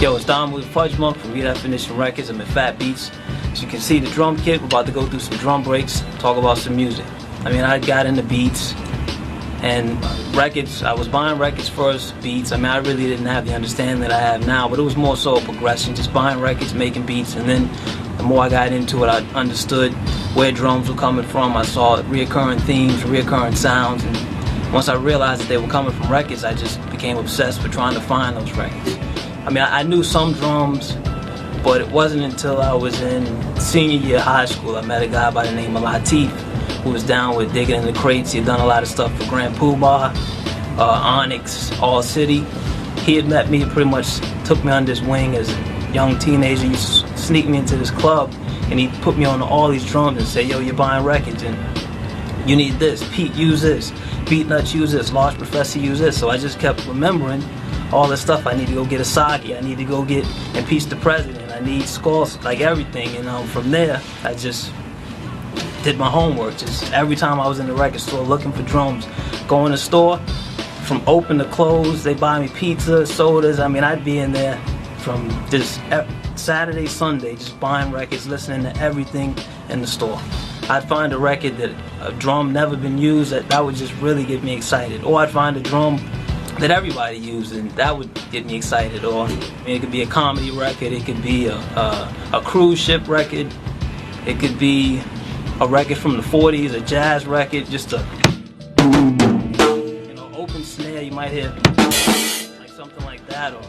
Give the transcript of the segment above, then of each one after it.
Yo, it's Damu the Fudgemunk from Redefinition Records. I'm at Fat Beats. As you can see, the drum kit, we're about to go through some drum breaks, talk about some music. I mean, I got into beats and records. I was buying records first, beats. I mean, I really didn't have the understanding that I have now, but it was more so a progression, just buying records, making beats, and then the more I got into it, I understood where drums were coming from. I saw reoccurring themes, reoccurring sounds, and once I realized that they were coming from records, I just became obsessed with trying to find those records. I mean, I knew some drums, but it wasn't until I was in senior year of high school I met a guy by the name of Latif, who was down with digging in the crates. He had done a lot of stuff for Grand Poobah, Onyx, All City. He had met me, pretty much took me under his wing as a young teenager. He used to sneak me into this club, and he put me on all these drums and say, yo, you're buying records, and you need this, Pete, use this, Beat Nuts, use this, Large Professor, use this. So I just kept remembering all this stuff. I need to go get Asagi, I need to go get Impeach the President, I need scores, like everything. And from there, I just did my homework. Just every time I was in the record store looking for drums, go in the store, from open to close, they buy me pizza, sodas. I mean, I'd be in there from just Saturday, Sunday, just buying records, listening to everything in the store. I'd find a record that a drum never been used, that would just really get me excited. Or I'd find a drum that everybody used, and that would get me excited. Or I mean, it could be a comedy record, it could be a cruise ship record, it could be a record from the 40s, a jazz record, just a open snare. You might hear like something like that, or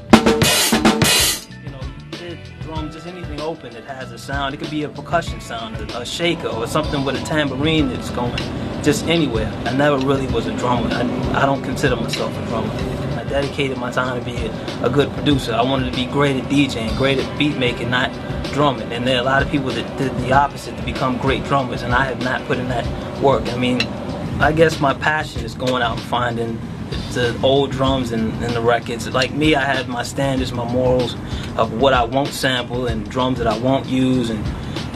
drum, just anything open that has a sound. It could be a percussion sound, a shaker, or something with a tambourine that's going just anywhere. I never really was a drummer. I don't consider myself a drummer. I dedicated my time to be a good producer. I wanted to be great at DJing, great at beat making, not drumming. And there are a lot of people that did the opposite to become great drummers, and I have not put in that work. I mean, I guess my passion is going out and finding the old drums and the records. Like me, I had my standards, my morals of what I won't sample and drums that I won't use, and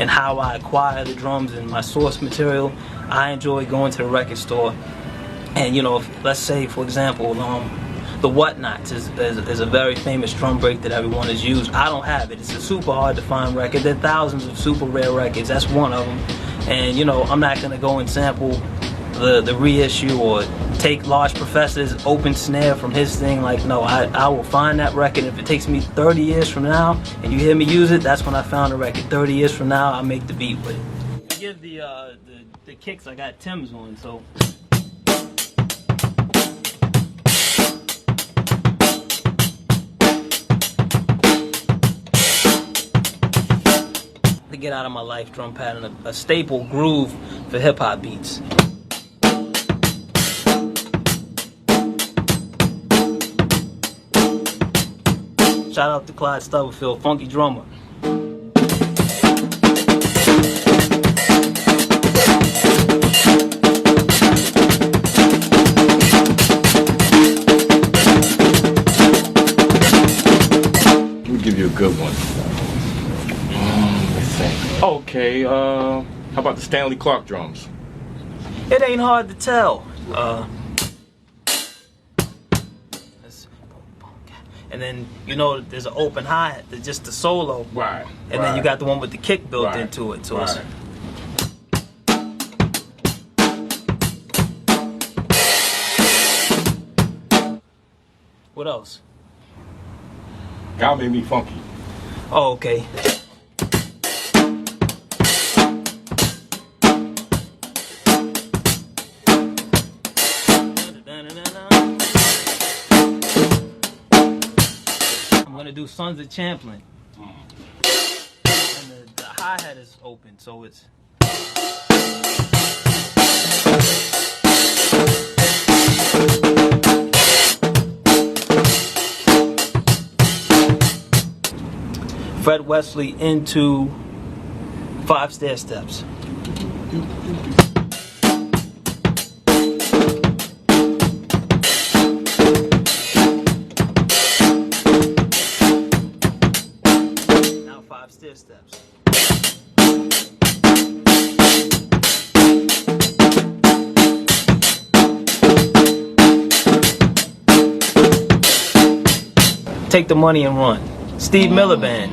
how I acquire the drums and my source material. I enjoy going to the record store, and let's say, for example, the Whatnots is a very famous drum break that everyone has used. I don't have it. It's a super hard to find record. There are thousands of super rare records. That's one of them. And I'm not gonna go and sample the reissue or take Large Professor's open snare from his thing. Like, no, I will find that record. If it takes me 30 years from now and you hear me use it, that's when I found the record. 30 years from now, I'll make the beat with it. To give the kicks, I got Tim's on, so. To get out of my life drum pattern, a staple groove for hip hop beats. Shout out to Clyde Stubblefield, funky drummer. Let me give you a good one. Let's think. Okay, how about the Stanley Clarke drums? It ain't hard to tell. And then there's an open hi-hat, just the solo. Right. And then you got the one with the kick built into it. So it's what else? God made me funky. Oh, okay. Do Sons of Champlin, and the hi-hat is open, so it's Fred Wesley into 5 stair steps. Stair steps. Take the money and run. Steve Miller Band.